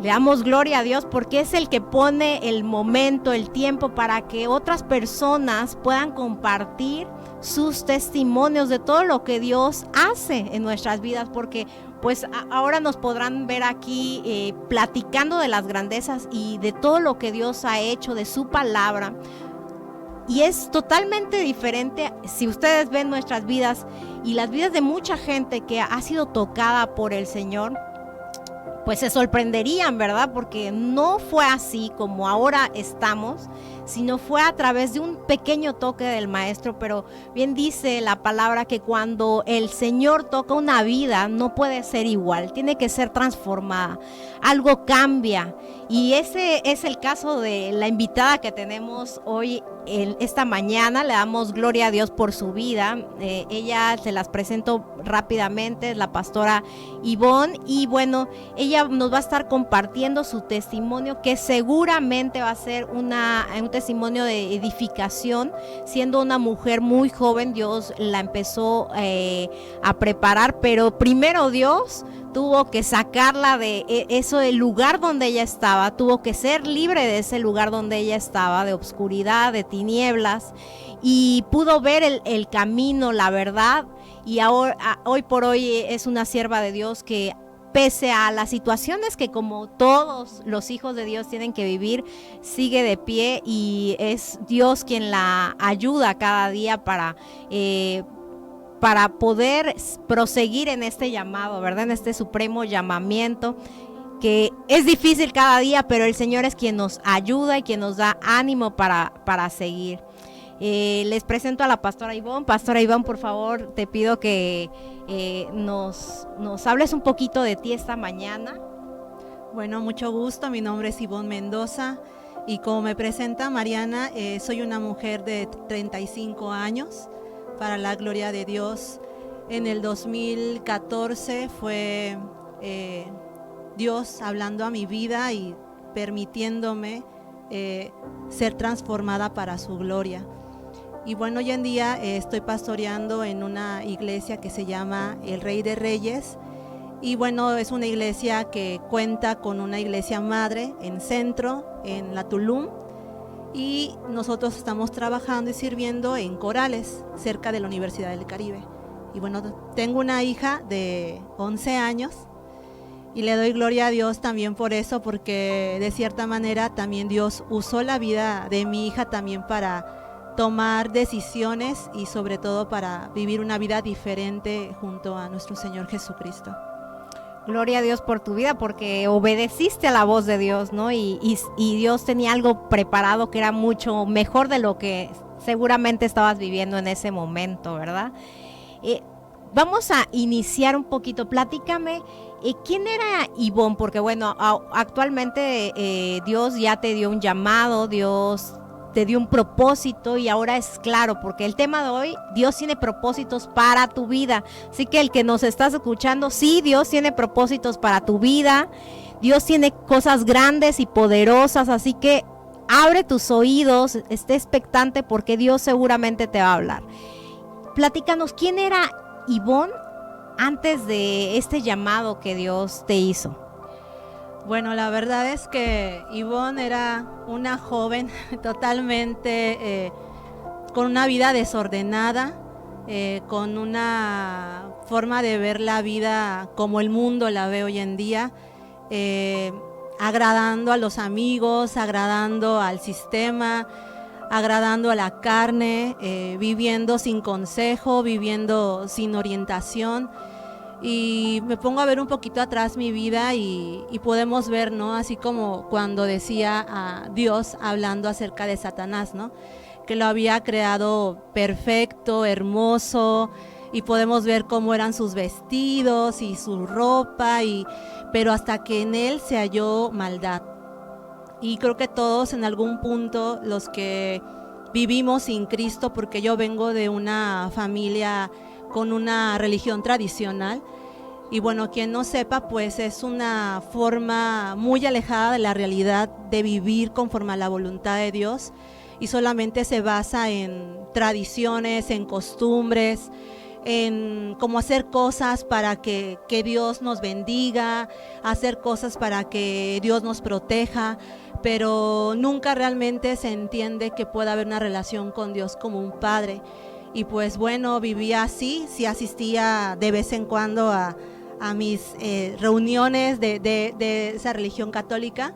Le damos gloria a Dios porque es el que pone el momento, el tiempo para que otras personas puedan compartir sus testimonios de todo lo que Dios hace en nuestras vidas, porque pues ahora nos podrán ver aquí platicando de las grandezas y de todo lo que Dios ha hecho, de su palabra. Y es totalmente diferente si ustedes ven nuestras vidas y las vidas de mucha gente que ha sido tocada por el Señor, pues se sorprenderían, ¿verdad? Porque no fue así como ahora estamos, sino fue a través de un pequeño toque del Maestro. Pero bien dice la palabra que cuando el Señor toca una vida no puede ser igual, tiene que ser transformada, algo cambia. Y ese es el caso de la invitada que tenemos hoy esta mañana. Le damos gloria a Dios por su vida. Ella se las presento rápidamente, es la pastora Ivonne, y bueno, ella nos va a estar compartiendo su testimonio, que seguramente va a ser un testimonio de edificación. Siendo una mujer muy joven, Dios la empezó a preparar, pero primero Dios tuvo que sacarla de eso, del lugar donde ella estaba, tuvo que ser libre de ese lugar donde ella estaba, de obscuridad, de tinieblas, y pudo ver el camino, la verdad, y ahora, hoy por hoy es una sierva de Dios que, pese a las situaciones que como todos los hijos de Dios tienen que vivir, sigue de pie, y es Dios quien la ayuda cada día para poder proseguir en este llamado, ¿verdad? En este supremo llamamiento, que es difícil cada día, pero el Señor es quien nos ayuda y quien nos da ánimo para seguir. Les presento a la pastora Ivonne. Pastora Ivonne, por favor, te pido que nos hables un poquito de ti esta mañana. Bueno, mucho gusto. Mi nombre es Ivonne Mendoza y como me presenta Mariana, soy una mujer de 35 años, para la gloria de Dios. En el 2014 fue Dios hablando a mi vida y permitiéndome ser transformada para su gloria. Y bueno, hoy en día estoy pastoreando en una iglesia que se llama El Rey de Reyes. Y bueno, es una iglesia que cuenta con una iglesia madre en Centro, en la Tulum. Y nosotros estamos trabajando y sirviendo en Corales, cerca de la Universidad del Caribe. Y bueno, tengo una hija de 11 años y le doy gloria a Dios también por eso, porque de cierta manera también Dios usó la vida de mi hija también para tomar decisiones y sobre todo para vivir una vida diferente junto a nuestro Señor Jesucristo. Gloria a Dios por tu vida, porque obedeciste a la voz de Dios, ¿no? Y Dios tenía algo preparado que era mucho mejor de lo que seguramente estabas viviendo en ese momento, ¿verdad? Vamos a iniciar un poquito. Platícame, ¿quién era Ivonne? Porque bueno, actualmente Dios ya te dio un llamado, Dios te dio un propósito, y ahora es claro, porque el tema de hoy, Dios tiene propósitos para tu vida. Así que el que nos estás escuchando, sí, Dios tiene propósitos para tu vida, Dios tiene cosas grandes y poderosas, así que abre tus oídos, esté expectante, porque Dios seguramente te va a hablar. Platícanos, ¿quién era Ivonne antes de este llamado que Dios te hizo? Bueno, la verdad es que Ivonne era una joven totalmente con una vida desordenada, con una forma de ver la vida como el mundo la ve hoy en día, agradando a los amigos, agradando al sistema, agradando a la carne, viviendo sin consejo, viviendo sin orientación. Y me pongo a ver un poquito atrás mi vida y podemos ver, ¿no? Así como cuando decía a Dios hablando acerca de Satanás, ¿no? Que lo había creado perfecto, hermoso, y podemos ver cómo eran sus vestidos y su ropa, pero hasta que en él se halló maldad. Y creo que todos en algún punto, los que vivimos sin Cristo, porque yo vengo de una familia con una religión tradicional, y bueno, quien no sepa, pues es una forma muy alejada de la realidad de vivir conforme a la voluntad de Dios, y solamente se basa en tradiciones, en costumbres, en como hacer cosas para que Dios nos bendiga, hacer cosas para que Dios nos proteja, pero nunca realmente se entiende que pueda haber una relación con Dios como un padre. Y pues bueno, vivía así, sí asistía de vez en cuando a mis reuniones de esa religión católica,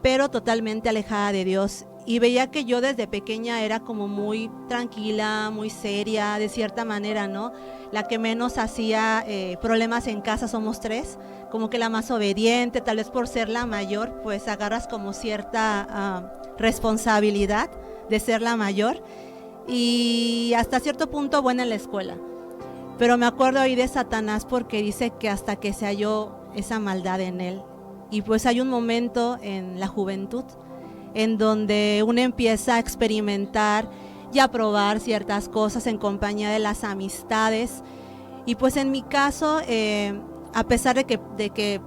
pero totalmente alejada de Dios. Y veía que yo desde pequeña era como muy tranquila, muy seria, de cierta manera, ¿no? La que menos hacía problemas en casa, somos 3, como que la más obediente, tal vez por ser la mayor, pues agarras como cierta responsabilidad de ser la mayor, y hasta cierto punto buena en la escuela. Pero me acuerdo ahí de Satanás porque dice que hasta que se halló esa maldad en él. Y pues hay un momento en la juventud en donde uno empieza a experimentar y a probar ciertas cosas en compañía de las amistades. Y pues en mi caso, a pesar de que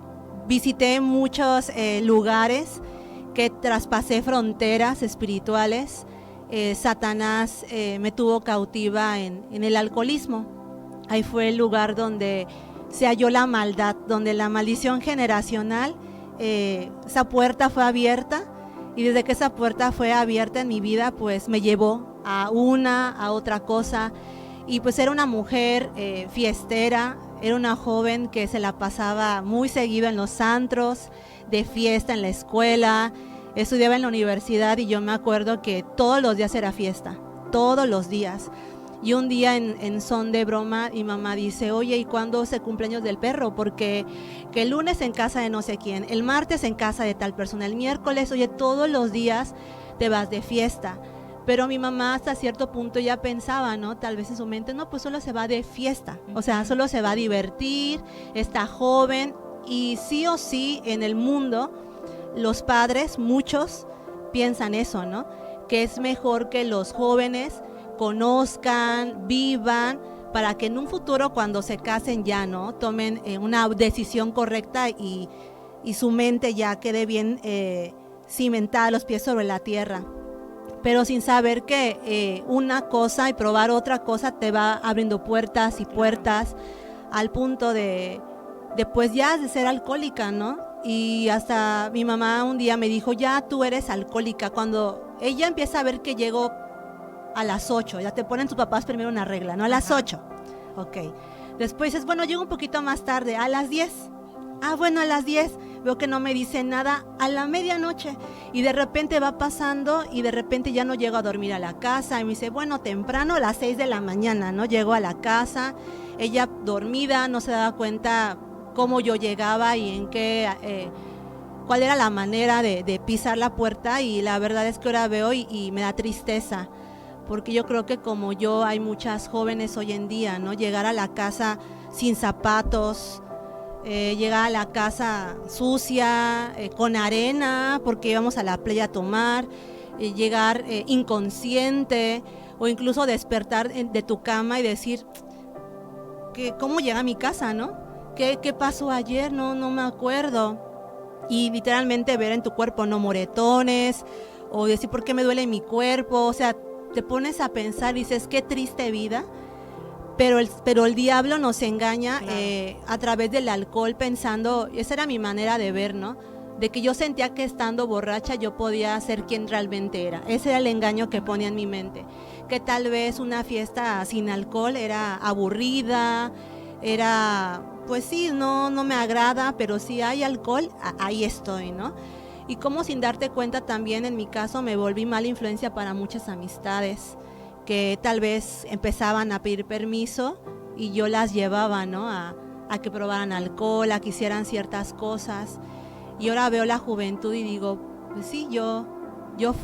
visité muchos lugares, que traspasé fronteras espirituales, Satanás me tuvo cautiva en el alcoholismo. Ahí fue el lugar donde se halló la maldad, donde la maldición generacional, esa puerta fue abierta. Y desde que esa puerta fue abierta en mi vida, pues me llevó a otra cosa. Y pues era una mujer fiestera, era una joven que se la pasaba muy seguido en los antros, de fiesta en la escuela, estudiaba en la universidad y yo me acuerdo que todos los días era fiesta, todos los días. Y un día en son de broma mi mamá dice, oye, ¿y cuándo es el cumpleaños del perro? Porque que el lunes en casa de no sé quién, el martes en casa de tal persona, el miércoles, oye, todos los días te vas de fiesta. Pero mi mamá hasta cierto punto ya pensaba, ¿no? Tal vez en su mente, no, pues solo se va de fiesta, o sea, solo se va a divertir, está joven. Y sí o sí en el mundo los padres, muchos, piensan eso, ¿no? Que es mejor que los jóvenes conozcan, vivan, para que en un futuro cuando se casen ya, ¿no? Tomen una decisión correcta y su mente ya quede bien cimentada, los pies sobre la tierra. Pero sin saber que una cosa y probar otra cosa te va abriendo puertas y puertas, al punto de pues ya de ser alcohólica, ¿no? Y hasta mi mamá un día me dijo, ya tú eres alcohólica. Cuando ella empieza a ver que llego a las 8, ya te ponen tus papás primero una regla, ¿no? A las 8, ok. Después dices, bueno, llego un poquito más tarde, a las 10. Ah, bueno, a las 10, veo que no me dice nada, a la medianoche. Y de repente va pasando y de repente ya no llego a dormir a la casa. Y me dice, bueno, temprano, a las 6 de la mañana, ¿no? Llego a la casa, ella dormida, no se daba cuenta cómo yo llegaba y en qué, cuál era la manera de pisar la puerta. Y la verdad es que ahora veo y me da tristeza. Porque yo creo que como yo hay muchas jóvenes hoy en día, ¿no? Llegar a la casa sin zapatos, llegar a la casa sucia, con arena, porque íbamos a la playa a tomar, llegar inconsciente, o incluso despertar de tu cama y decir, ¿cómo llegué a mi casa, no? ¿Qué pasó ayer? No me acuerdo. Y literalmente ver en tu cuerpo, no, moretones, o decir, ¿por qué me duele mi cuerpo? O sea, te pones a pensar y dices, qué triste vida, pero el diablo nos engaña, claro, a través del alcohol, pensando, esa era mi manera de ver, ¿no? De que yo sentía que estando borracha yo podía ser quien realmente era. Ese era el engaño que ponía en mi mente, que tal vez una fiesta sin alcohol era aburrida, era, pues sí, no me agrada, pero si hay alcohol, ahí estoy, ¿no? Y como sin darte cuenta también en mi caso me volví mala influencia para muchas amistades que tal vez empezaban a pedir permiso y yo las llevaba, ¿no? a que probaran alcohol, a que hicieran ciertas cosas. Y ahora veo la juventud y digo, pues sí, yo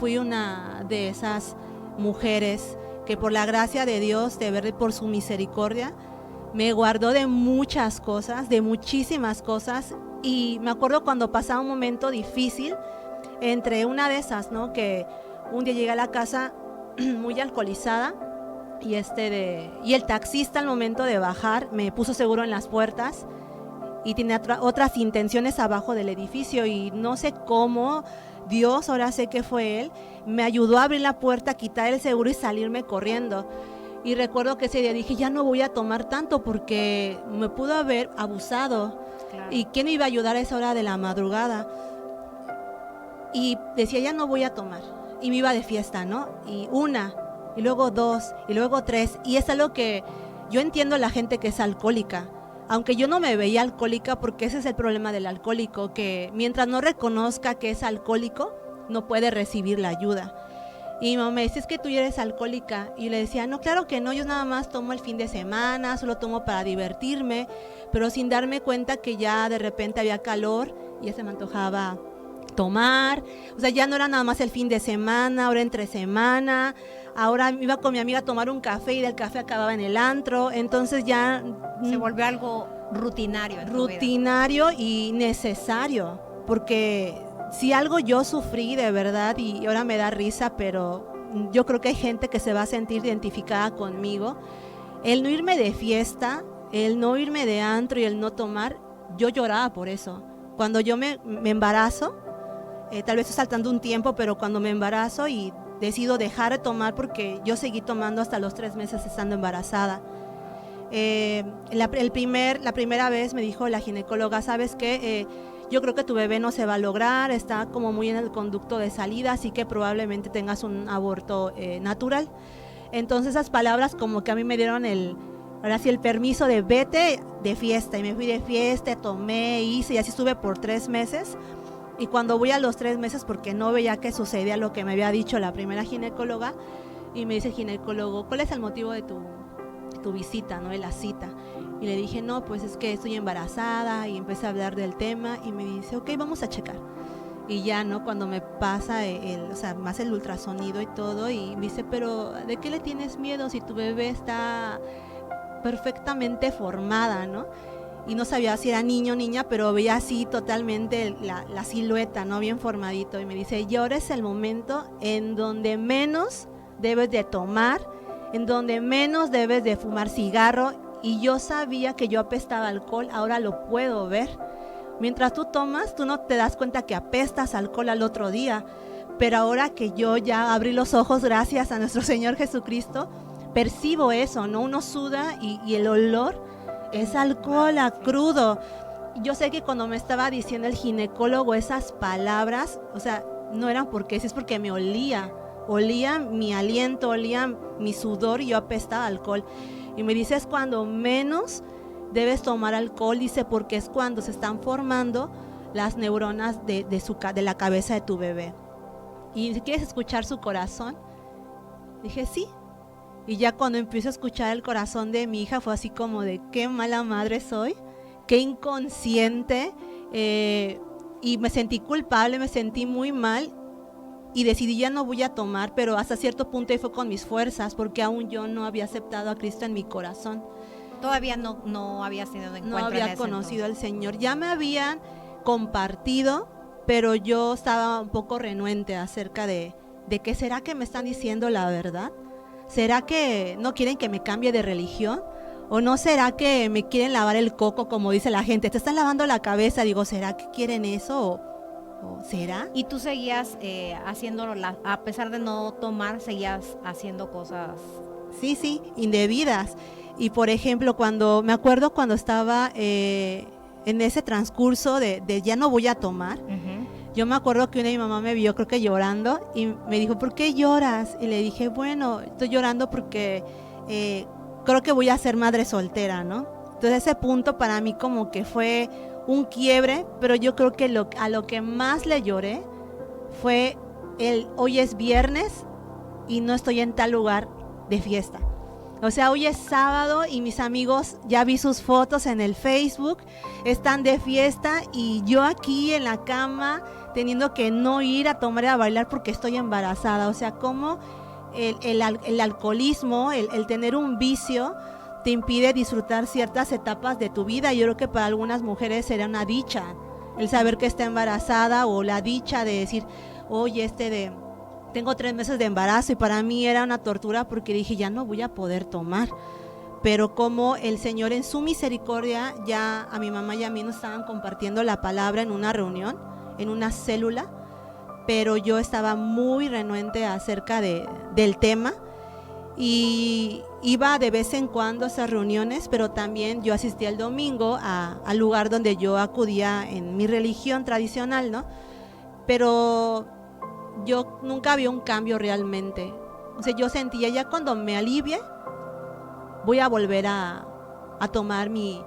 fui una de esas mujeres que por la gracia de Dios, de verdad, por su misericordia, me guardó de muchas cosas, de muchísimas cosas. Y me acuerdo cuando pasaba un momento difícil, entre una de esas, ¿no? Que un día llegué a la casa muy alcoholizada y el taxista al momento de bajar me puso seguro en las puertas y tenía otras intenciones abajo del edificio, y no sé cómo Dios, ahora sé que fue Él, me ayudó a abrir la puerta, quitar el seguro y salirme corriendo. Y recuerdo que ese día dije, ya no voy a tomar tanto porque me pudo haber abusado. Claro. ¿Y quién me iba a ayudar a esa hora de la madrugada? Y decía, ya no voy a tomar. Y me iba de fiesta, ¿no? Y una, y luego dos, y luego tres. Y es algo que yo entiendo a la gente que es alcohólica. Aunque yo no me veía alcohólica, porque ese es el problema del alcohólico, que mientras no reconozca que es alcohólico, no puede recibir la ayuda. Y mi mamá me decía, es que tú ya eres alcohólica. Y le decía, no, claro que no, yo nada más tomo el fin de semana, solo tomo para divertirme, pero sin darme cuenta que ya de repente había calor y ya se me antojaba tomar. O sea, ya no era nada más el fin de semana, ahora entre semana. Ahora iba con mi amiga a tomar un café y del café acababa en el antro. Entonces ya se volvió algo rutinario. Rutinario y necesario, porque si algo yo sufrí de verdad, y ahora me da risa, pero yo creo que hay gente que se va a sentir identificada conmigo, el no irme de fiesta, el no irme de antro y el no tomar, yo lloraba por eso. Cuando yo me embarazo, tal vez estoy saltando un tiempo, pero cuando me embarazo y decido dejar de tomar, porque yo seguí tomando hasta los 3 meses estando embarazada. La primera vez me dijo la ginecóloga, ¿sabes qué? Yo creo que tu bebé no se va a lograr, está como muy en el conducto de salida, así que probablemente tengas un aborto natural. Entonces esas palabras como que a mí me dieron el permiso de vete de fiesta, y me fui de fiesta, tomé, hice, y así estuve por 3 meses. Y cuando voy a los 3 meses, porque no veía que sucedía lo que me había dicho la primera ginecóloga, y me dice el ginecólogo, ¿cuál es el motivo de tu visita, ¿no? De la cita? Y le dije, no, pues es que estoy embarazada, y empecé a hablar del tema, y me dice, ok, vamos a checar. Y ya, ¿no? Cuando me pasa más el ultrasonido y todo, y me dice, pero ¿de qué le tienes miedo si tu bebé está perfectamente formada, ¿no? Y no sabía si era niño o niña, pero veía así totalmente la silueta, ¿no? Bien formadito. Y me dice, y ahora es el momento en donde menos debes de tomar, en donde menos debes de fumar cigarro. Y yo sabía que yo apestaba alcohol, ahora lo puedo ver. Mientras tú tomas, tú no te das cuenta que apestas alcohol al otro día. Pero ahora que yo ya abrí los ojos, gracias a nuestro Señor Jesucristo, percibo eso, ¿no? Uno suda y el olor es alcohol a crudo. Yo sé que cuando me estaba diciendo el ginecólogo esas palabras, o sea, no eran porque sí, es porque me olía mi aliento, olía mi sudor, y yo apestaba alcohol. Y me dice, es cuando menos debes tomar alcohol, dice, porque es cuando se están formando las neuronas de la cabeza de tu bebé. Y si quieres escuchar su corazón, dije sí. Y ya cuando empiezo a escuchar el corazón de mi hija, fue así como de qué mala madre soy, qué inconsciente, y me sentí culpable, me sentí muy mal, y decidí ya no voy a tomar, pero hasta cierto punto fue con mis fuerzas, porque aún yo no había aceptado a Cristo en mi corazón. Todavía no habías tenido un encuentro. No había conocido al Señor, ya me habían compartido, pero yo estaba un poco renuente acerca de que ¿será que me están diciendo la verdad? ¿Será que no quieren que me cambie de religión? ¿O no será que me quieren lavar el coco, como dice la gente? Te están lavando la cabeza. Digo, ¿será que quieren eso? ¿O será? Y tú seguías haciéndolo, a pesar de no tomar, seguías haciendo cosas. Sí, indebidas. Y por ejemplo, me acuerdo cuando estaba en ese transcurso de ya no voy a tomar. Yo me acuerdo que mi mamá me vio, creo que llorando, y me dijo, ¿por qué lloras? Y le dije, bueno, estoy llorando porque creo que voy a ser madre soltera, ¿no? Entonces ese punto para mí como que fue un quiebre, pero yo creo que a lo que más le lloré fue hoy es viernes y no estoy en tal lugar de fiesta. O sea, hoy es sábado y mis amigos, ya vi sus fotos en el Facebook, están de fiesta, y yo aquí en la cama teniendo que no ir a tomar y a bailar porque estoy embarazada. O sea, como el alcoholismo, el tener un vicio, te impide disfrutar ciertas etapas de tu vida. Yo creo que para algunas mujeres será una dicha el saber que está embarazada, o la dicha de decir, oye, tengo 3 meses de embarazo, y para mí era una tortura porque dije, ya no voy a poder tomar. Pero como el Señor en su misericordia, ya a mi mamá y a mí nos estaban compartiendo la palabra en una reunión, en una célula, pero yo estaba muy renuente acerca del tema. y iba de vez en cuando a esas reuniones, pero también yo asistía el domingo al lugar donde yo acudía en mi religión tradicional, ¿no? Pero yo nunca vi un cambio realmente. O sea, yo sentía ya cuando me alivie, voy a volver a tomar mi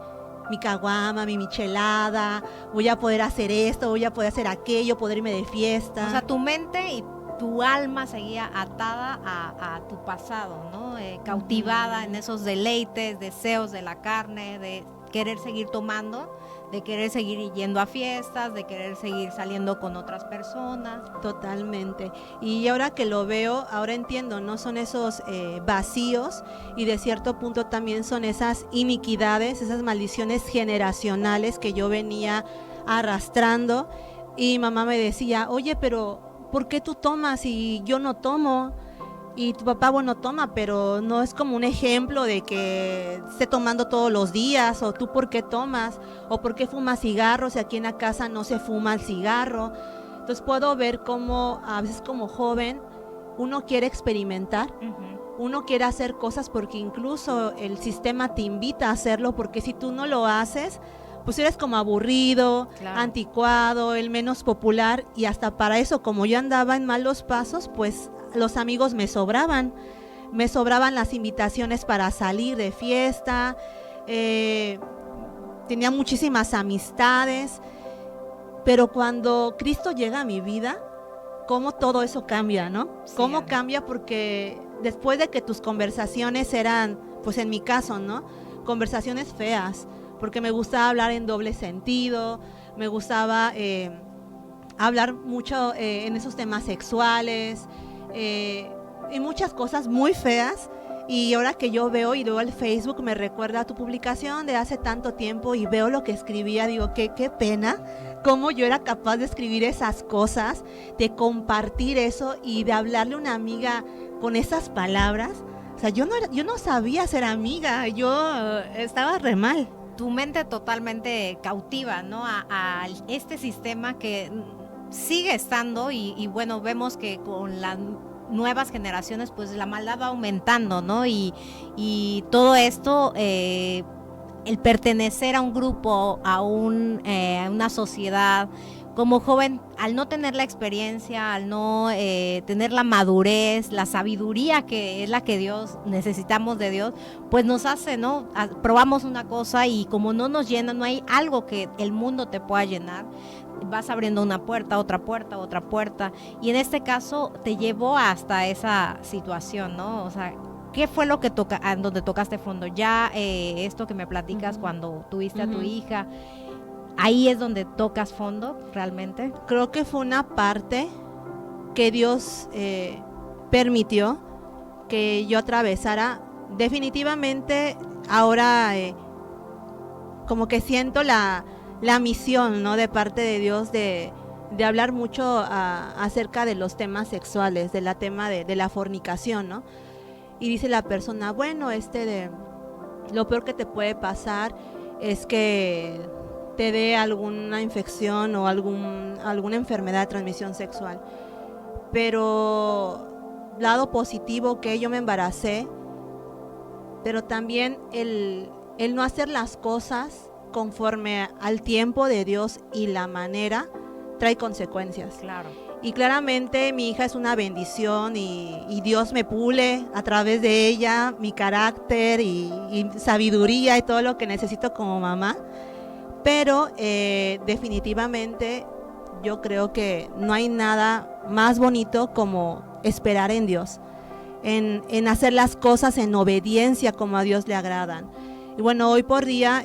caguama, mi michelada, voy a poder hacer esto, voy a poder hacer aquello, poder irme de fiesta. O sea, tu mente y tu alma seguía atada a tu pasado, ¿no? Cautivada en esos deleites, deseos de la carne, de querer seguir tomando, de querer seguir yendo a fiestas, de querer seguir saliendo con otras personas. Totalmente. Y ahora que lo veo, ahora entiendo, ¿no? Son esos vacíos, y de cierto punto también son esas iniquidades, esas maldiciones generacionales que yo venía arrastrando. Y mamá me decía, oye, pero ¿por qué tú tomas y yo no tomo? Y tu papá, bueno, toma, pero no es como un ejemplo de que esté tomando todos los días. O tú, ¿por qué tomas? O ¿por qué fumas cigarros si aquí en la casa no se fuma el cigarro? Entonces puedo ver cómo a veces como joven uno quiere experimentar, uno quiere hacer cosas porque incluso el sistema te invita a hacerlo, porque si tú no lo haces, pues eres como aburrido, claro, anticuado, el menos popular. Y hasta para eso, como yo andaba en malos pasos, pues los amigos me sobraban las invitaciones para salir de fiesta, tenía muchísimas amistades, pero cuando Cristo llega a mi vida, cómo todo eso cambia, ¿no? Sí, cómo cambia, porque después de que tus conversaciones eran, pues en mi caso, ¿no? Conversaciones feas, porque me gustaba hablar en doble sentido, me gustaba hablar mucho en esos temas sexuales, y muchas cosas muy feas. Y ahora que yo veo y luego el Facebook me recuerda a tu publicación de hace tanto tiempo y veo lo que escribía, digo, qué pena, cómo yo era capaz de escribir esas cosas, de compartir eso y de hablarle a una amiga con esas palabras. O sea, yo no sabía ser amiga, yo estaba re mal. Tu mente totalmente cautiva, ¿no? A este sistema que sigue estando y bueno, vemos que con las nuevas generaciones pues la maldad va aumentando, ¿no? Y todo esto, el pertenecer a un grupo, a una sociedad, como joven, al no tener la experiencia, al no tener la madurez, la sabiduría que es la que Dios, necesitamos de Dios, pues nos hace, ¿no? Probamos una cosa y como no nos llena, no hay algo que el mundo te pueda llenar, vas abriendo una puerta, otra puerta, y en este caso te llevó hasta esa situación, ¿no? O sea, ¿qué fue lo que donde tocaste fondo? Ya esto que me platicas cuando tuviste a tu hija, ¿ahí es donde tocas fondo realmente? Creo que fue una parte que Dios permitió que yo atravesara. Definitivamente ahora como que siento la misión, ¿no? De parte de Dios de hablar mucho acerca de los temas sexuales, de la tema de la fornicación, ¿no? Y dice la persona, bueno, lo peor que te puede pasar es que te dé alguna infección o alguna enfermedad de transmisión sexual. Pero lado positivo, que yo me embaracé, pero también el no hacer las cosas conforme al tiempo de Dios y la manera trae consecuencias. Claro. Y claramente mi hija es una bendición y Dios me pule a través de ella mi carácter y sabiduría y todo lo que necesito como mamá. Pero definitivamente yo creo que no hay nada más bonito como esperar en Dios, en hacer las cosas en obediencia como a Dios le agradan. Y bueno, hoy por día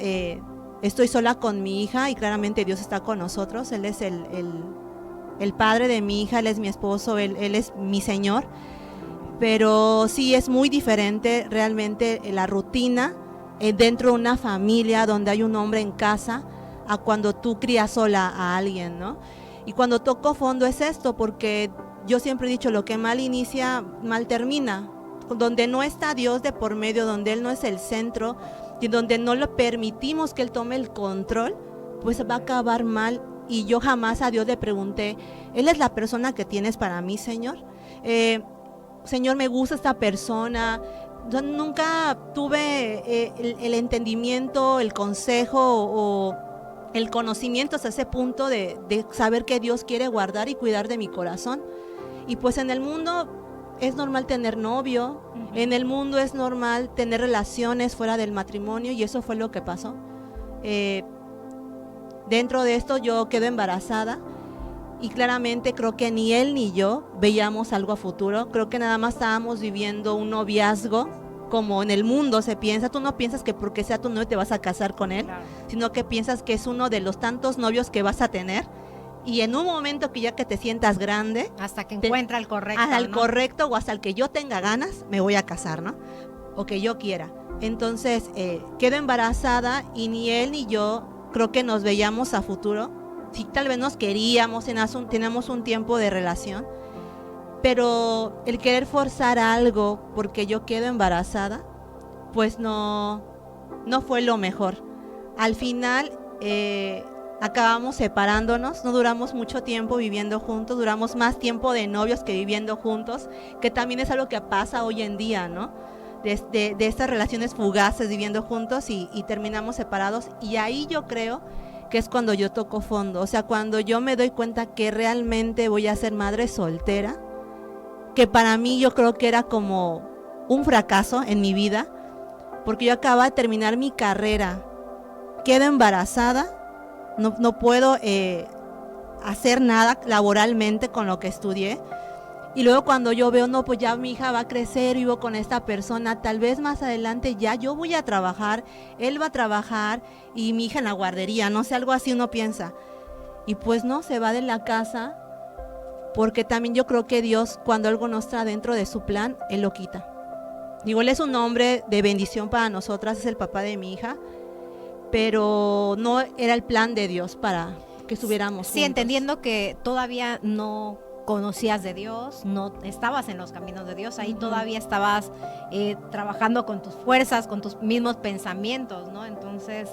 estoy sola con mi hija y claramente Dios está con nosotros. Él es el padre de mi hija, Él es mi esposo, él es mi Señor. Pero sí es muy diferente realmente la rutina dentro de una familia donde hay un hombre en casa a cuando tú crías sola a alguien, ¿no? Y cuando toco fondo es esto, porque yo siempre he dicho, lo que mal inicia, mal termina. Donde no está Dios de por medio, donde Él no es el centro y donde no le permitimos que Él tome el control, pues va a acabar mal. Y yo jamás a Dios le pregunté, ¿Él es la persona que tienes para mí, Señor? Señor, me gusta esta persona. Yo nunca tuve el entendimiento, el consejo o el conocimiento hasta ese punto de saber que Dios quiere guardar y cuidar de mi corazón. Y pues en el mundo es normal tener novio, en el mundo es normal tener relaciones fuera del matrimonio, y eso fue lo que pasó. Dentro de esto yo quedo embarazada y claramente creo que ni él ni yo veíamos algo a futuro. Creo que nada más estábamos viviendo un noviazgo como en el mundo se piensa. Tú no piensas que porque sea tu novio te vas a casar con él, claro, sino que piensas que es uno de los tantos novios que vas a tener, y en un momento que ya que te sientas grande, hasta que encuentra el correcto, hasta el correcto, o hasta el que yo tenga ganas, me voy a casar, ¿no? O que yo quiera. Entonces quedo embarazada y ni él ni yo creo que nos veíamos a futuro. Sí, tal vez nos queríamos, teníamos un tiempo de relación, pero el querer forzar algo porque yo quedo embarazada, pues no fue lo mejor. Al final acabamos separándonos, no duramos mucho tiempo viviendo juntos, duramos más tiempo de novios que viviendo juntos, que también es algo que pasa hoy en día, ¿no? De estas relaciones fugaces viviendo juntos y terminamos separados, y ahí yo creo que es cuando yo toco fondo, o sea, cuando yo me doy cuenta que realmente voy a ser madre soltera, que para mí yo creo que era como un fracaso en mi vida, porque yo acababa de terminar mi carrera, quedo embarazada, no puedo hacer nada laboralmente con lo que estudié. Y luego cuando yo veo, no, pues ya mi hija va a crecer, vivo con esta persona, tal vez más adelante ya yo voy a trabajar, él va a trabajar y mi hija en la guardería, no sé, algo así uno piensa. Y pues no, se va de la casa, porque también yo creo que Dios, cuando algo no está dentro de su plan, Él lo quita. Digo, Él es un hombre de bendición para nosotras, es el papá de mi hija, pero no era el plan de Dios para que estuviéramos juntos. Sí, entendiendo que todavía no conocías de Dios, no estabas en los caminos de Dios, ahí todavía estabas trabajando con tus fuerzas, con tus mismos pensamientos, ¿no? Entonces,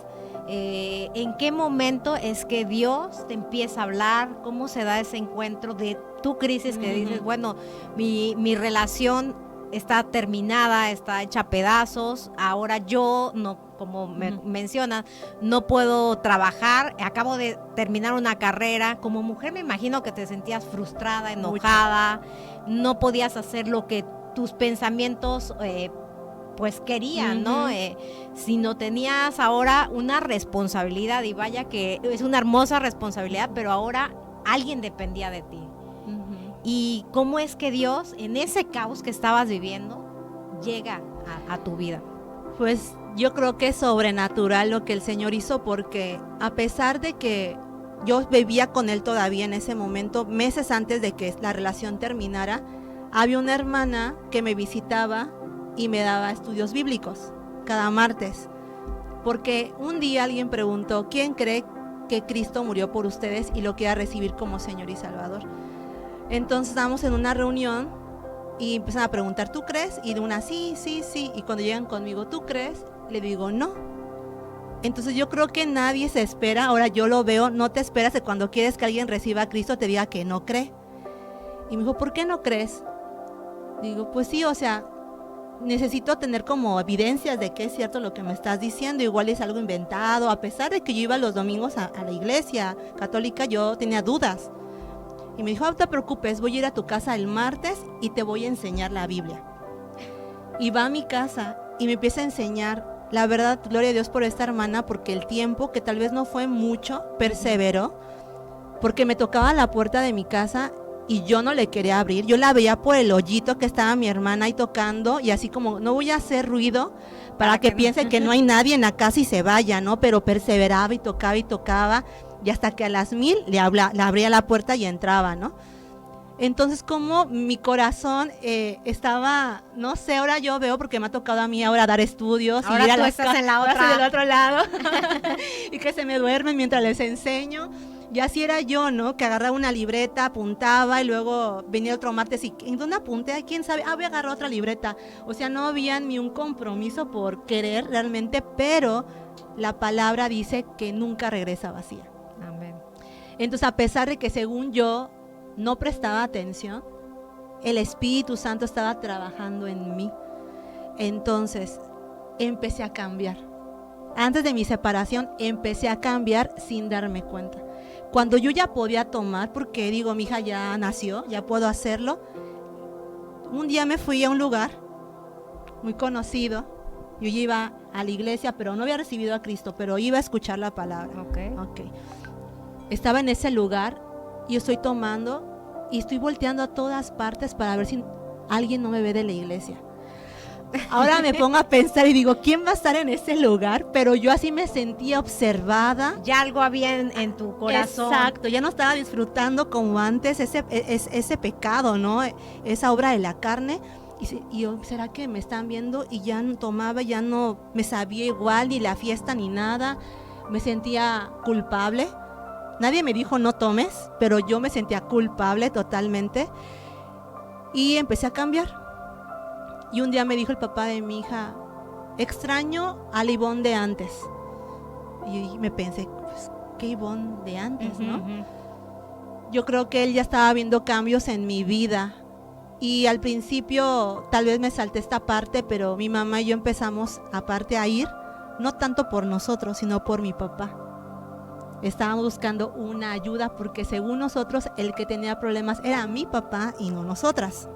¿en qué momento es que Dios te empieza a hablar? ¿Cómo se da ese encuentro de tu crisis que dices, bueno, mi relación está terminada, está hecha a pedazos, ahora yo no, como me mencionas, no puedo trabajar, acabo de terminar una carrera? Como mujer me imagino que te sentías frustrada, enojada, no podías hacer lo que tus pensamientos pues querían, ¿no? Sino tenías ahora una responsabilidad, y vaya que es una hermosa responsabilidad, pero ahora alguien dependía de ti. ¿Y cómo es que Dios, en ese caos que estabas viviendo, llega a tu vida? Pues yo creo que es sobrenatural lo que el Señor hizo, porque a pesar de que yo vivía con Él todavía en ese momento, meses antes de que la relación terminara, había una hermana que me visitaba y me daba estudios bíblicos cada martes, porque un día alguien preguntó, ¿quién cree que Cristo murió por ustedes y lo quiera recibir como Señor y Salvador? Entonces estábamos en una reunión y empiezan a preguntar, ¿tú crees? Y de una, sí, sí, sí. Y cuando llegan conmigo, ¿tú crees? Le digo, no. Entonces yo creo que nadie se espera, ahora yo lo veo, no te esperas que cuando quieres que alguien reciba a Cristo te diga que no cree. Y me dijo, ¿por qué no crees? Digo, pues sí, o sea, necesito tener como evidencias de que es cierto lo que me estás diciendo, igual es algo inventado. A pesar de que yo iba los domingos a la iglesia católica, yo tenía dudas. Y me dijo, no te preocupes, voy a ir a tu casa el martes y te voy a enseñar la Biblia. Y va a mi casa y me empieza a enseñar. La verdad, gloria a Dios por esta hermana, porque el tiempo, que tal vez no fue mucho, perseveró, porque me tocaba la puerta de mi casa y yo no le quería abrir. Yo la veía por el hoyito que estaba mi hermana ahí tocando, y así como, no voy a hacer ruido para que piense que no hay nadie en la casa y se vaya, ¿no? Pero perseveraba y tocaba, y hasta que a las 1000 le abría la puerta y entraba, ¿no? Entonces, como mi corazón estaba, no sé, ahora yo veo, porque me ha tocado a mí ahora dar estudios. Ahora y ir tú estás en la otra. Del otro lado. Y que se me duermen mientras les enseño. Y así era yo, ¿no? Que agarraba una libreta, apuntaba, y luego venía otro martes y ¿en dónde apunté? ¿Quién sabe? Voy a agarrar otra libreta. O sea, no había ni un compromiso por querer realmente, pero la palabra dice que nunca regresa vacía. Amén. Entonces, a pesar de que según yo no prestaba atención, el Espíritu Santo estaba trabajando en mí. Entonces empecé a cambiar. Antes de mi separación empecé a cambiar sin darme cuenta. Cuando yo ya podía tomar, porque digo, mi hija ya nació, ya puedo hacerlo. Un día me fui a un lugar muy conocido. Yo ya iba a la iglesia, pero no había recibido a Cristo, pero iba a escuchar la palabra. Okay. Estaba en ese lugar y estoy tomando y estoy volteando a todas partes para ver si alguien no me ve de la iglesia. Ahora me pongo a pensar y digo, ¿quién va a estar en ese lugar? Pero yo así me sentía observada. Ya algo había en tu corazón. Exacto, ya no estaba disfrutando como antes ese pecado, ¿no? Esa obra de la carne. Y yo, ¿será que me están viendo? Y ya no tomaba, ya no me sabía igual, ni la fiesta, ni nada. Me sentía culpable. Nadie me dijo no tomes, pero yo me sentía culpable totalmente. Y empecé a cambiar. Y un día me dijo el papá de mi hija, extraño al Ivonne de antes. Y me pensé, pues, ¿qué Ivonne de antes, no? Yo creo que él ya estaba viendo cambios en mi vida. Y al principio tal vez me salté esta parte, pero mi mamá y yo empezamos aparte a ir, no tanto por nosotros, sino por mi papá. Estábamos buscando una ayuda porque según nosotros el que tenía problemas era mi papá y no nosotras.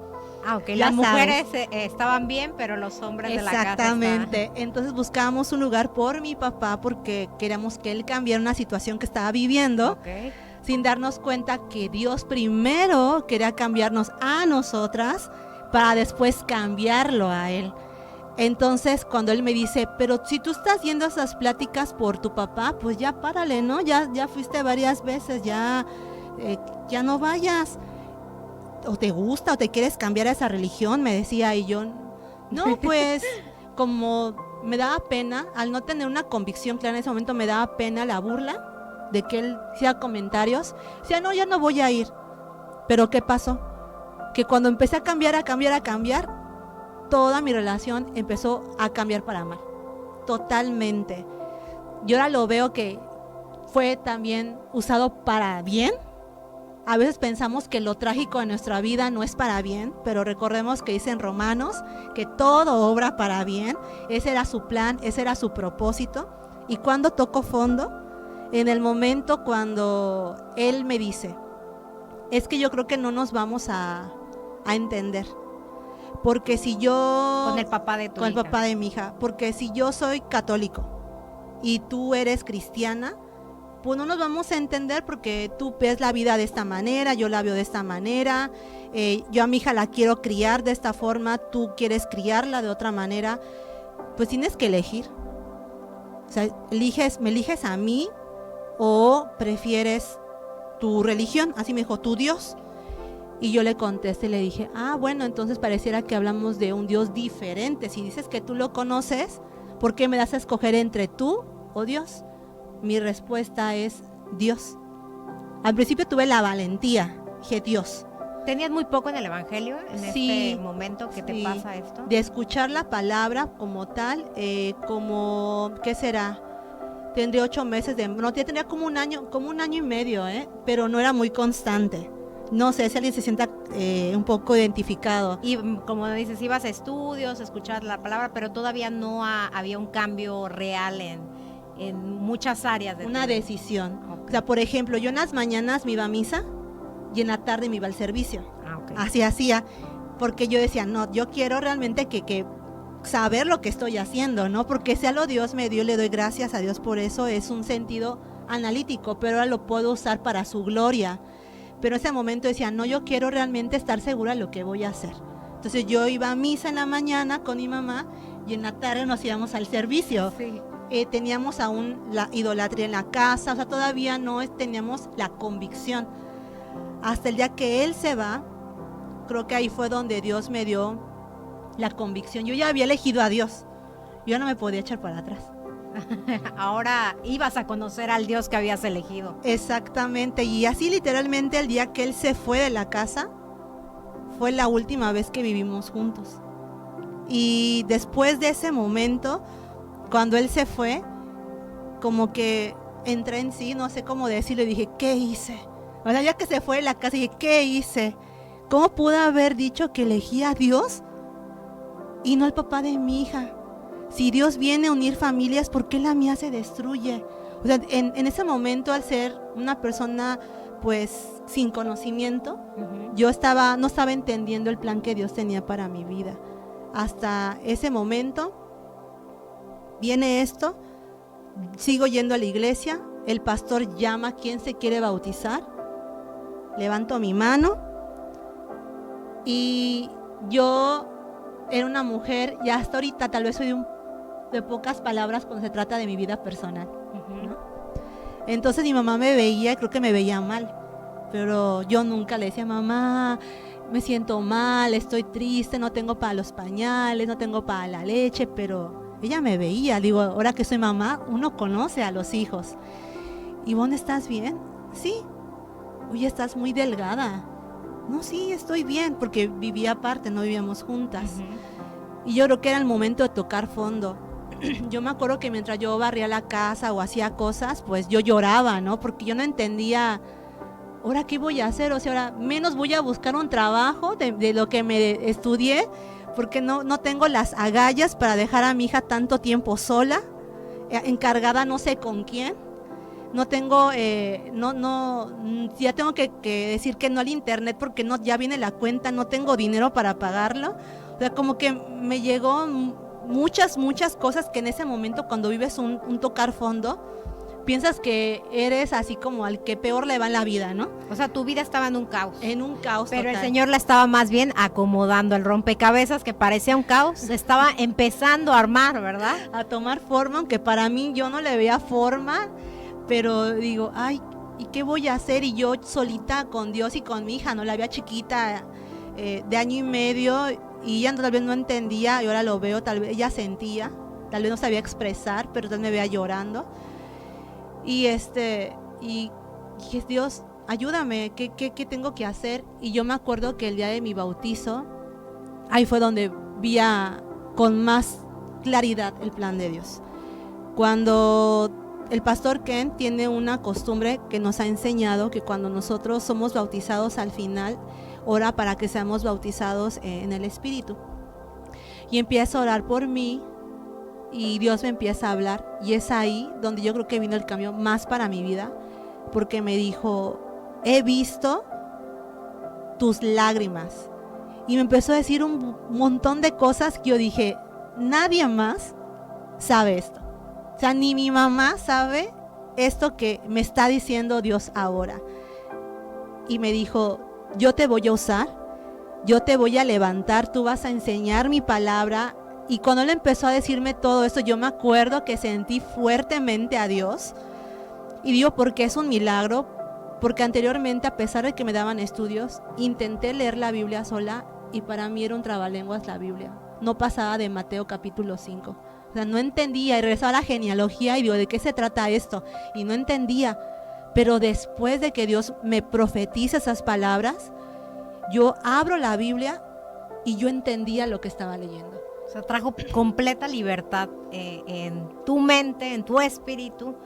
Ok, las mujeres estaban bien, pero los hombres de la casa exactamente. Entonces buscábamos un lugar por mi papá porque queríamos que él cambiara una situación que estaba viviendo, sin darnos cuenta que Dios primero quería cambiarnos a nosotras para después cambiarlo a él. Entonces cuando él me dice, pero si tú estás yendo a esas pláticas por tu papá, pues ya párale, ¿no? Ya fuiste varias veces, ya no vayas. O te gusta o te quieres cambiar a esa religión, me decía, y yo, no, pues como me daba pena, al no tener una convicción clara en ese momento, me daba pena la burla de que él hacía comentarios, decía, no, ya no voy a ir. Pero ¿qué pasó? Que cuando empecé a cambiar, toda mi relación empezó a cambiar para mal, totalmente. Yo ahora lo veo que fue también usado para bien. A veces pensamos que lo trágico de nuestra vida no es para bien, pero recordemos que dice en Romanos que todo obra para bien. Ese era su plan, ese era su propósito. Y cuando tocó fondo, en el momento cuando él me dice, es que yo creo que no nos vamos a entender. Porque si yo... Con el papá de tu hija. Con el papá de mi hija. Porque si yo soy católico y tú eres cristiana, pues no nos vamos a entender porque tú ves la vida de esta manera, yo la veo de esta manera, yo a mi hija la quiero criar de esta forma, tú quieres criarla de otra manera, pues tienes que elegir. O sea, ¿me eliges a mí o prefieres tu religión? Así me dijo, tu Dios. Y yo le contesté, le dije, bueno, entonces pareciera que hablamos de un Dios diferente. Si dices que tú lo conoces, ¿por qué me das a escoger entre tú o Dios? Mi respuesta es Dios. Al principio tuve la valentía, dije Dios. ¿Tenías muy poco en el evangelio en este momento que te pasa esto? De escuchar la palabra como tal, ¿qué será? Tendría 8 meses tendría como un año y medio, pero no era muy constante. No sé si alguien se sienta un poco identificado. Y como dices, ibas a estudios, escuchabas la palabra, pero todavía no había un cambio real en muchas áreas de una decisión. O sea, por ejemplo, yo en las mañanas me iba a misa y en la tarde me iba al servicio. Así hacía, porque yo decía, no, yo quiero realmente que saber lo que estoy haciendo, ¿no? Porque sea lo Dios me dio, le doy gracias a Dios por eso, es un sentido analítico, pero ahora lo puedo usar para su gloria. Pero en ese momento decía, no, yo quiero realmente estar segura de lo que voy a hacer. Entonces yo iba a misa en la mañana con mi mamá y en la tarde nos íbamos al servicio. Sí. Teníamos aún la idolatría en la casa, o sea, todavía no teníamos la convicción. Hasta el día que él se va, creo que ahí fue donde Dios me dio la convicción. Yo ya había elegido a Dios, yo no me podía echar para atrás. Ahora ibas a conocer al Dios que habías elegido. Exactamente, y así literalmente el día que él se fue de la casa, fue la última vez que vivimos juntos. Y después de ese momento, cuando él se fue, como que entré en sí, no sé cómo decirlo, y dije, ¿qué hice? O sea, ya que se fue de la casa, dije, ¿qué hice? ¿cómo pude haber dicho que elegía a Dios y no al papá de mi hija? Si Dios viene a unir familias, ¿por qué la mía se destruye? O sea, en ese momento, al ser una persona pues sin conocimiento, yo no estaba entendiendo el plan que Dios tenía para mi vida. Hasta ese momento viene esto, sigo yendo a la iglesia, el pastor llama a quien se quiere bautizar, levanto mi mano y yo era una mujer, y hasta ahorita tal vez soy de pocas palabras cuando se trata de mi vida personal, ¿no? Entonces mi mamá me veía, creo que me veía mal, pero yo nunca le decía: mamá, me siento mal, estoy triste, no tengo para los pañales, no tengo para la leche, pero ella me veía. Digo, ahora que soy mamá, uno conoce a los hijos. Ivonne, ¿estás bien? Sí. Oye, estás muy delgada. No, sí, estoy bien, porque vivía aparte, no vivíamos juntas. Y yo creo que era el momento de tocar fondo. Yo me acuerdo que mientras yo barría la casa o hacía cosas, pues yo lloraba, ¿no? Porque yo no entendía, ¿ahora qué voy a hacer? O sea, ahora menos voy a buscar un trabajo de lo que me estudié, porque no tengo las agallas para dejar a mi hija tanto tiempo sola, encargada no sé con quién. No tengo, ya tengo que decir que no al internet porque ya viene la cuenta, no tengo dinero para pagarlo. O sea, como que me llegó muchas cosas que en ese momento, cuando vives un tocar fondo, piensas que eres así como al que peor le va en la vida, ¿no? O sea, tu vida estaba en un caos. En un caos Pero total. el Señor la estaba más bien acomodando. El rompecabezas que parecía un caos, estaba empezando a armar, ¿verdad? A tomar forma, aunque para mí yo no le veía forma, pero digo, ay, ¿y qué voy a hacer? Y yo solita con Dios y con mi hija, ¿no? La veía chiquita, de año y medio, y ella tal vez no entendía, y ahora lo veo, tal vez ella sentía, tal vez no sabía expresar, pero tal vez me veía llorando. Y dije, Dios, ayúdame, ¿qué tengo que hacer? Y yo me acuerdo que el día de mi bautizo, ahí fue donde vi con más claridad el plan de Dios. Cuando el pastor Ken tiene una costumbre que nos ha enseñado que cuando nosotros somos bautizados al final, ora para que seamos bautizados en el Espíritu. Y empieza a orar por mí y Dios me empieza a hablar, y es ahí donde yo creo que vino el cambio más para mi vida, porque me dijo, he visto tus lágrimas. Y me empezó a decir un montón de cosas que yo dije, nadie más sabe esto. O sea, ni mi mamá sabe esto que me está diciendo Dios ahora. Y me dijo, yo te voy a usar, yo te voy a levantar, tú vas a enseñar mi palabra. Y cuando él empezó a decirme todo esto, yo me acuerdo que sentí fuertemente a Dios. Y digo, porque es un milagro, porque anteriormente, a pesar de que me daban estudios, intenté leer la Biblia sola y para mí era un trabalenguas la Biblia. No pasaba de Mateo capítulo 5. O sea, no entendía, y regresaba a la genealogía y digo, ¿de qué se trata esto? Y no entendía. Pero después de que Dios me profetiza esas palabras, yo abro la Biblia y yo entendía lo que estaba leyendo. O sea, trajo completa libertad en tu mente, en tu espíritu,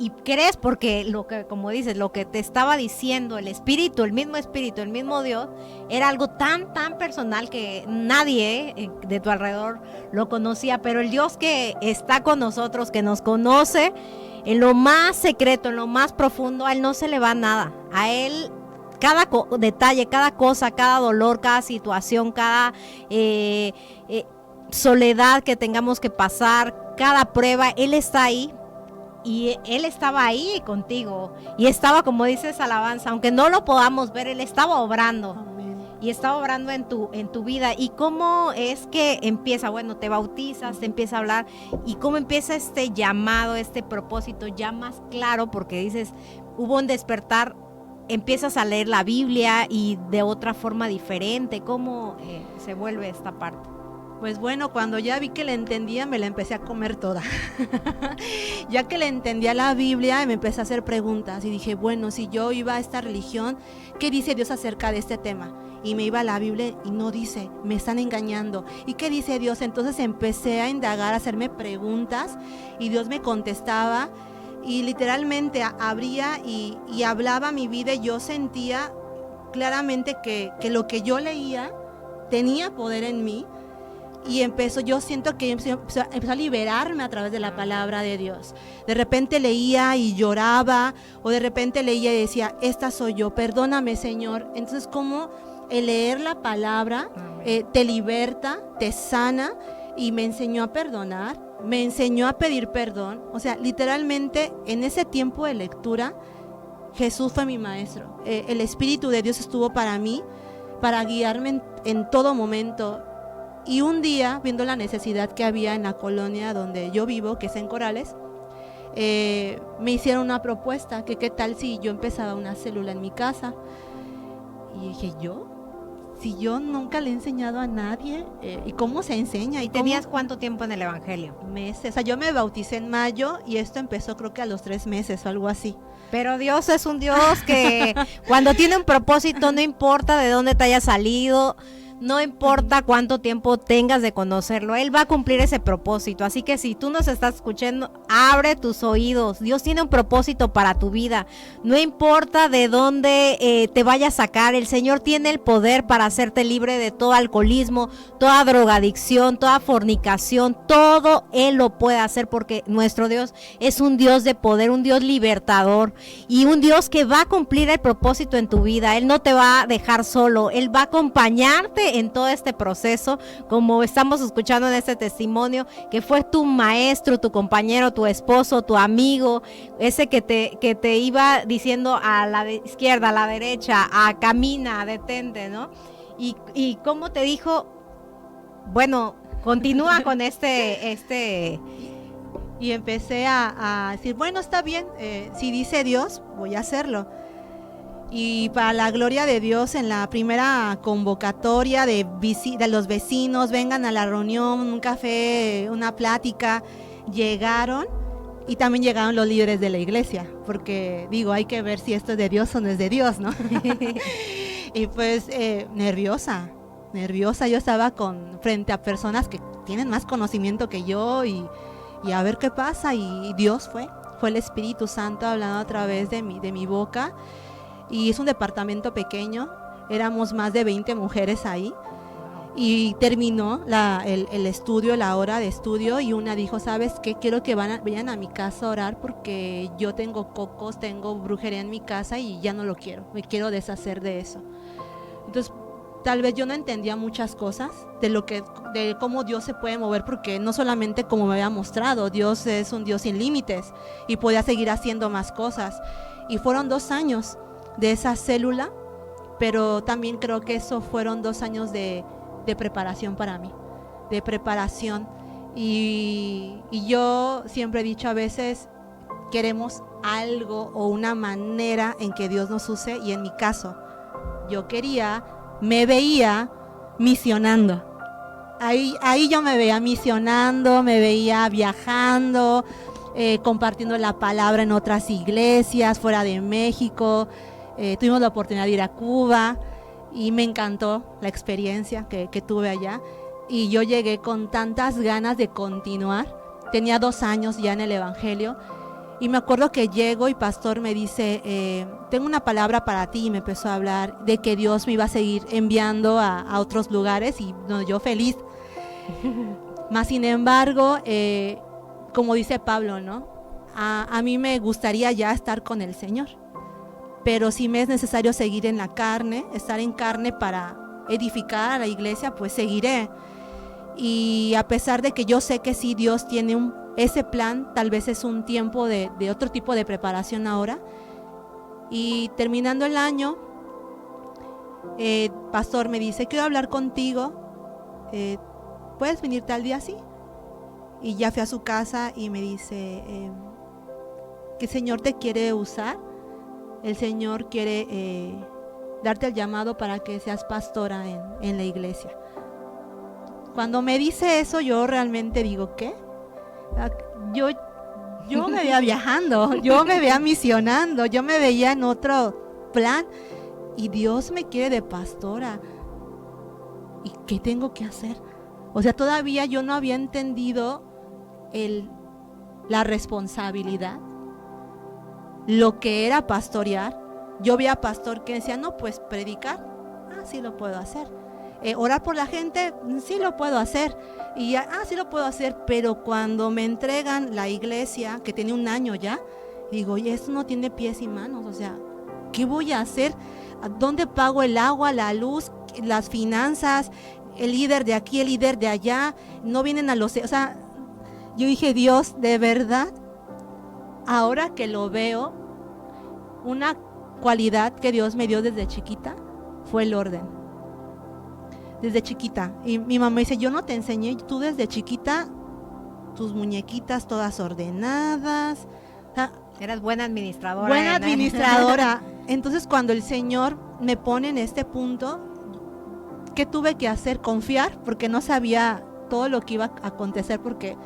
y crees, porque lo que, como dices, lo que te estaba diciendo el espíritu, el mismo Dios, era algo tan personal que nadie de tu alrededor lo conocía, pero el Dios que está con nosotros, que nos conoce en lo más secreto, en lo más profundo, a Él no se le va nada. A Él cada detalle, cada cosa, cada dolor, cada situación, cada soledad que tengamos que pasar, cada prueba, Él está ahí. Y Él estaba ahí contigo. Y estaba, como dices, alabanza, aunque no lo podamos ver, Él estaba obrando. Amén. Y estaba obrando en tu vida. ¿Y cómo es que empieza? Bueno, te bautizas, te empieza a hablar. ¿Y cómo empieza este llamado, este propósito ya más claro? Porque dices, hubo un despertar. Empiezas a leer la Biblia y de otra forma diferente. ¿Cómo se vuelve esta parte? Pues bueno, cuando ya vi que le entendía, me la empecé a comer toda. Ya que le entendía la Biblia, me empecé a hacer preguntas y dije, bueno, si yo iba a esta religión, ¿qué dice Dios acerca de este tema? Y me iba a la Biblia y no dice, me están engañando. ¿Y qué dice Dios? Entonces empecé a indagar, a hacerme preguntas y Dios me contestaba y literalmente abría y hablaba mi vida y yo sentía claramente que lo que yo leía tenía poder en mí. Y yo siento que empezó a liberarme a través de la palabra de Dios. De repente leía y lloraba, o de repente leía y decía, esta soy yo, perdóname, Señor. Entonces, como el leer la palabra te liberta, te sana, y me enseñó a perdonar, me enseñó a pedir perdón. O sea, literalmente en ese tiempo de lectura, Jesús fue mi maestro. El Espíritu de Dios estuvo para mí, para guiarme en todo momento. Y un día, viendo la necesidad que había en la colonia donde yo vivo, que es en Corales, me hicieron una propuesta, que qué tal si yo empezaba una célula en mi casa. Y dije, si yo nunca le he enseñado a nadie, ¿y cómo se enseña? ¿Y tenías cuánto tiempo en el Evangelio? Meses. O sea, yo me bauticé en mayo y esto empezó creo que a los 3 meses o algo así. Pero Dios es un Dios que cuando tiene un propósito, no importa de dónde te haya salido, no importa cuánto tiempo tengas de conocerlo, Él va a cumplir ese propósito. Así que si tú nos estás escuchando, abre tus oídos. Dios tiene un propósito para tu vida. No importa de dónde te vaya a sacar, el Señor tiene el poder para hacerte libre de todo alcoholismo, toda drogadicción, toda fornicación. Todo Él lo puede hacer, porque nuestro Dios es un Dios de poder, un Dios libertador y un Dios que va a cumplir el propósito en tu vida. Él no te va a dejar solo, Él va a acompañarte en todo este proceso, como estamos escuchando en este testimonio, que fue tu maestro, tu compañero, tu esposo, tu amigo, ese que te iba diciendo a la izquierda, a la derecha, camina, detente, ¿no? Y cómo te dijo, bueno, continúa con este y empecé a decir, bueno, está bien, si dice Dios, voy a hacerlo. Y para la gloria de Dios, en la primera convocatoria de los vecinos, vengan a la reunión, un café, una plática, llegaron, y también llegaron los líderes de la iglesia, porque digo, hay que ver si esto es de Dios o no es de Dios, ¿no? Y pues nerviosa, yo estaba frente a personas que tienen más conocimiento que yo, y a ver qué pasa, y Dios fue el Espíritu Santo hablando a través de mi boca. Y es un departamento pequeño, éramos más de 20 mujeres ahí, y terminó el estudio, la hora de estudio, y una dijo, ¿sabes qué? Quiero que vayan a mi casa a orar, porque yo tengo cocos, tengo brujería en mi casa y ya no lo quiero, me quiero deshacer de eso. Entonces, tal vez yo no entendía muchas cosas de cómo Dios se puede mover, porque no solamente como me había mostrado, Dios es un Dios sin límites y podía seguir haciendo más cosas. Y fueron 2 años de esa célula, pero también creo que eso fueron 2 años de preparación para mí, de preparación. Y yo siempre he dicho, a veces queremos algo o una manera en que Dios nos use, y en mi caso, me veía misionando. Ahí yo me veía misionando, me veía viajando, compartiendo la palabra en otras iglesias fuera de México. Tuvimos la oportunidad de ir a Cuba y me encantó la experiencia que tuve allá, y yo llegué con tantas ganas de continuar. Tenía 2 años ya en el Evangelio, y me acuerdo que llego y pastor me dice, tengo una palabra para ti, y me empezó a hablar de que Dios me iba a seguir enviando a otros lugares, y no, yo feliz. Más sin embargo, como dice Pablo, ¿no? A mí me gustaría ya estar con el Señor, pero si me es necesario seguir en la carne, estar en carne para edificar a la iglesia, pues seguiré. Y a pesar de que yo sé que sí Dios tiene ese plan, tal vez es un tiempo de otro tipo de preparación ahora. Y terminando el año, pastor me dice, quiero hablar contigo, ¿puedes venir tal día? Sí. Y ya fui a su casa y me dice que el Señor te quiere usar. El Señor quiere darte el llamado para que seas pastora en la iglesia. Cuando me dice eso, yo realmente digo, ¿qué? Yo me veía viajando, yo me veía misionando, yo me veía en otro plan, y Dios me quiere de pastora. ¿Y qué tengo que hacer? O sea, todavía yo no había entendido la responsabilidad, lo que era pastorear, yo vi a pastor que decía, no, pues predicar, sí lo puedo hacer. Orar por la gente, sí lo puedo hacer. Y sí lo puedo hacer, pero cuando me entregan la iglesia, que tiene 1 año ya, digo, oye, esto no tiene pies y manos, o sea, ¿qué voy a hacer? ¿Dónde pago el agua, la luz, las finanzas? El líder de aquí, el líder de allá, no vienen a los... O sea, yo dije, Dios, de verdad, ahora que lo veo, una cualidad que Dios me dio desde chiquita fue el orden. Desde chiquita. Y mi mamá dice, yo no te enseñé, tú desde chiquita, tus muñequitas todas ordenadas. O sea, eras buena administradora. Buena administradora. Entonces, cuando el Señor me pone en este punto, ¿qué tuve que hacer? Confiar, porque no sabía todo lo que iba a acontecer, porque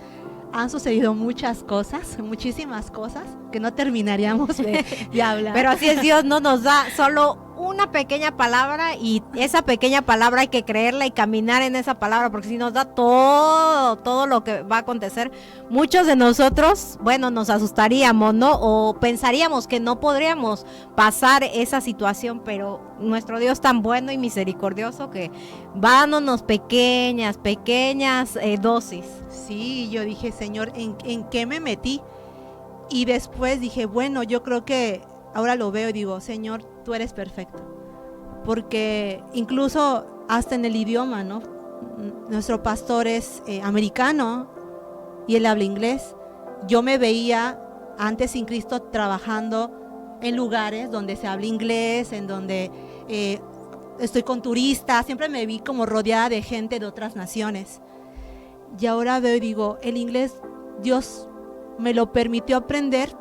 han sucedido muchas cosas, muchísimas cosas, que no terminaríamos de hablar. Pero así es Dios, no nos da solo una pequeña palabra, y esa pequeña palabra hay que creerla y caminar en esa palabra, porque si nos da todo lo que va a acontecer, muchos de nosotros, bueno, nos asustaríamos, ¿no? O pensaríamos que no podríamos pasar esa situación, pero nuestro Dios tan bueno y misericordioso que va dándonos pequeñas dosis. Sí, yo dije, Señor, ¿en qué me metí? Y después dije, bueno, yo creo que ahora lo veo y digo, Señor, tú eres perfecto. Porque incluso hasta en el idioma, ¿no? Nuestro pastor es americano y él habla inglés. Yo me veía antes sin Cristo trabajando en lugares donde se habla inglés, en donde estoy con turistas, siempre me vi como rodeada de gente de otras naciones. Y ahora veo y digo, el inglés Dios me lo permitió aprender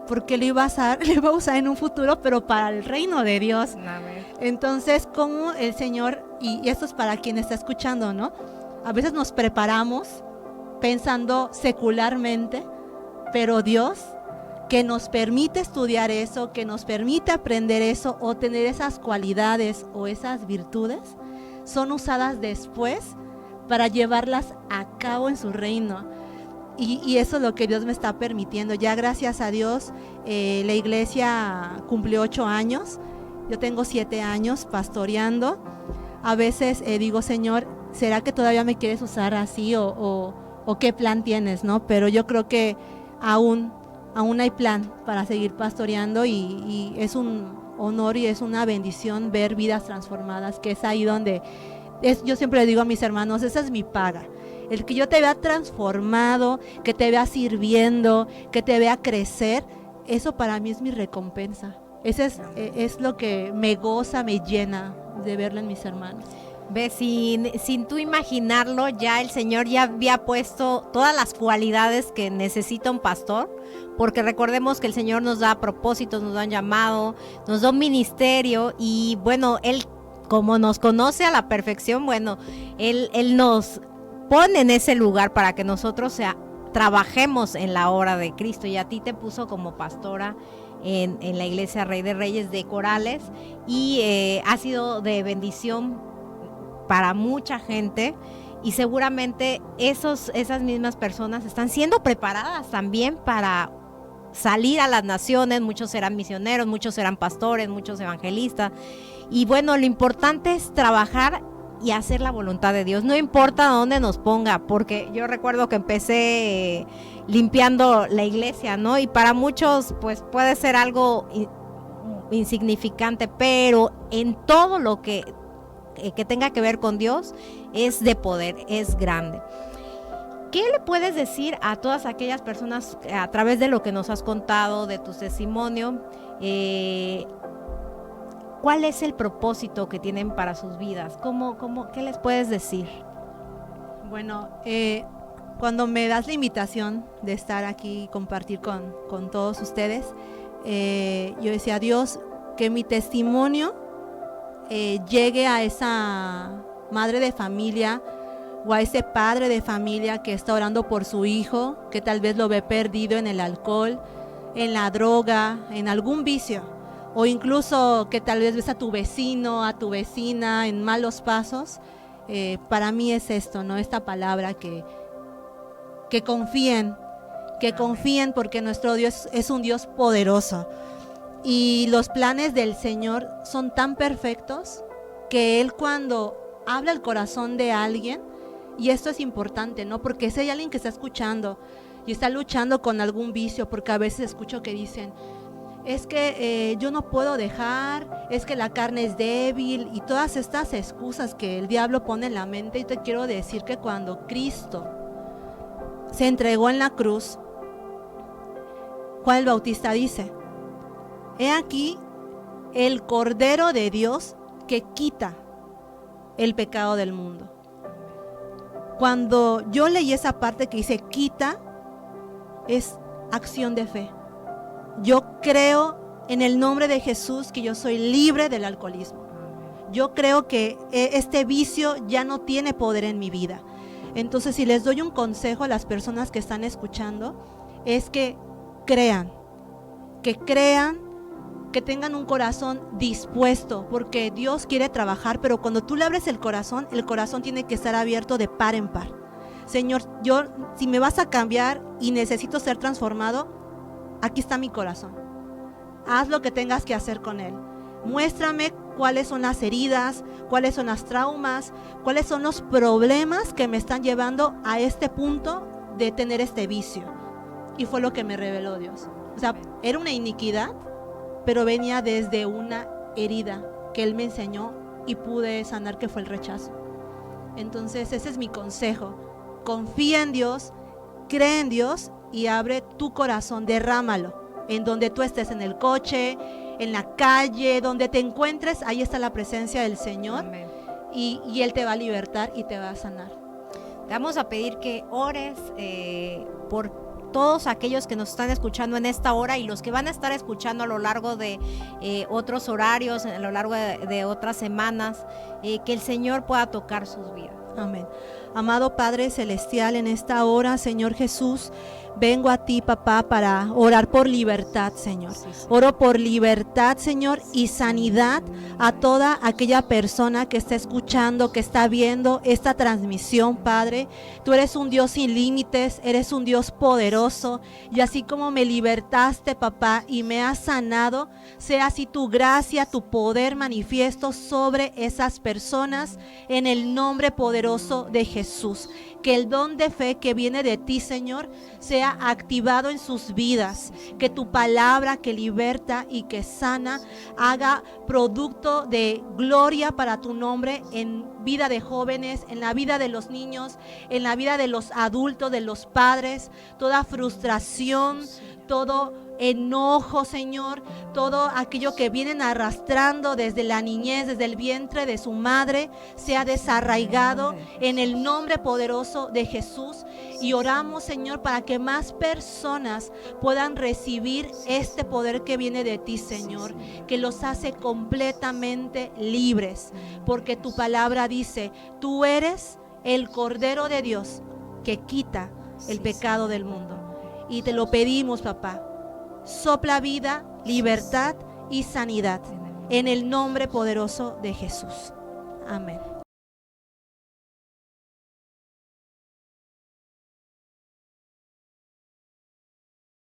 porque lo iba a usar en un futuro, pero para el reino de Dios. Amén. Entonces, como el Señor, y esto es para quien está escuchando, ¿no? A veces nos preparamos pensando secularmente, pero Dios, que nos permite estudiar eso, que nos permite aprender eso, o tener esas cualidades o esas virtudes, son usadas después para llevarlas a cabo en su reino. Y eso es lo que Dios me está permitiendo. Ya gracias a Dios, la iglesia cumplió 8 años. Yo tengo 7 años pastoreando. A veces digo, Señor, ¿será que todavía me quieres usar así? O qué plan tienes, ¿no? Pero yo creo que aún hay plan para seguir pastoreando, y es un honor y es una bendición ver vidas transformadas, que es ahí donde... yo siempre le digo a mis hermanos, esa es mi paga. El que yo te vea transformado, que te vea sirviendo, que te vea crecer, eso para mí es mi recompensa. Ese es lo que me goza, me llena de verlo en mis hermanos. Ve, sin tú imaginarlo, ya el Señor ya había puesto todas las cualidades que necesita un pastor, porque recordemos que el Señor nos da propósitos, nos da un llamado, nos da un ministerio, y bueno, Él, como nos conoce a la perfección, bueno, Él nos pone en ese lugar para que nosotros trabajemos en la obra de Cristo, y a ti te puso como pastora en la iglesia Rey de Reyes de Corales, y ha sido de bendición para mucha gente, y seguramente esas mismas personas están siendo preparadas también para salir a las naciones. Muchos serán misioneros, muchos serán pastores, muchos evangelistas, y bueno, lo importante es trabajar y hacer la voluntad de Dios, no importa dónde nos ponga, porque yo recuerdo que empecé limpiando la iglesia, ¿no? Y para muchos pues puede ser algo insignificante, pero en todo lo que tenga que ver con Dios es de poder, es grande. ¿Qué le puedes decir a todas aquellas personas a través de lo que nos has contado, de tu testimonio? ¿Cuál es el propósito que tienen para sus vidas? ¿Qué les puedes decir? Bueno, cuando me das la invitación de estar aquí y compartir con todos ustedes, yo decía, Dios, que mi testimonio llegue a esa madre de familia o a ese padre de familia que está orando por su hijo, que tal vez lo ve perdido en el alcohol, en la droga, en algún vicio. O incluso que tal vez ves a tu vecino, a tu vecina en malos pasos. Para mí es esto, ¿no? Esta palabra que confíen porque nuestro Dios es un Dios poderoso. Y los planes del Señor son tan perfectos que Él, cuando habla el corazón de alguien, y esto es importante, ¿no? Porque si hay alguien que está escuchando y está luchando con algún vicio, porque a veces escucho que dicen, es que yo no puedo dejar, es que la carne es débil, y todas estas excusas que el diablo pone en la mente. Y te quiero decir que cuando Cristo se entregó en la cruz, Juan el Bautista dice, he aquí el Cordero de Dios que quita el pecado del mundo. Cuando yo leí esa parte que dice quita, es acción de fe. Yo creo en el nombre de Jesús que yo soy libre del alcoholismo. Yo creo que este vicio ya no tiene poder en mi vida. Entonces, si les doy un consejo a las personas que están escuchando, es que crean, que tengan un corazón dispuesto, porque Dios quiere trabajar, pero cuando tú le abres el corazón tiene que estar abierto de par en par. Señor, si me vas a cambiar y necesito ser transformado, aquí está mi corazón. Haz lo que tengas que hacer con él. Muéstrame cuáles son las heridas, cuáles son las traumas, cuáles son los problemas que me están llevando a este punto de tener este vicio. Y fue lo que me reveló Dios. O sea, era una iniquidad, pero venía desde una herida que Él me enseñó y pude sanar, que fue el rechazo. Entonces ese es mi consejo. Confía en Dios, cree en Dios y abre tu corazón, derrámalo. En donde tú estés, en el coche, en la calle, donde te encuentres, ahí está la presencia del Señor. Y Él te va a libertar y te va a sanar. Te vamos a pedir que ores por todos aquellos que nos están escuchando en esta hora y los que van a estar escuchando a lo largo de otros horarios, a lo largo de otras semanas, que el Señor pueda tocar sus vidas. Amén. Amado Padre Celestial, en esta hora, Señor Jesús, vengo a ti, papá, para orar por libertad, Señor. Oro por libertad, Señor, y sanidad a toda aquella persona que está escuchando, que está viendo esta transmisión, Padre. Tú eres un Dios sin límites, eres un Dios poderoso, y así como me libertaste, papá, y me has sanado, sea así tu gracia, tu poder manifiesto sobre esas personas, en el nombre poderoso de Jesús. Que el don de fe que viene de ti, Señor, sea activado en sus vidas. Que tu palabra que liberta y que sana haga producto de gloria para tu nombre en vida de jóvenes, en la vida de los niños, en la vida de los adultos, de los padres. Toda frustración, todo enojo, Señor, todo aquello que vienen arrastrando desde la niñez, desde el vientre de su madre, sea desarraigado en el nombre poderoso de Jesús. Y oramos, Señor, para que más personas puedan recibir este poder que viene de ti, Señor, que los hace completamente libres, porque tu palabra dice, tú eres el Cordero de Dios que quita el pecado del mundo. Y te lo pedimos, papá. Sopla vida, libertad y sanidad en el nombre poderoso de Jesús. Amén.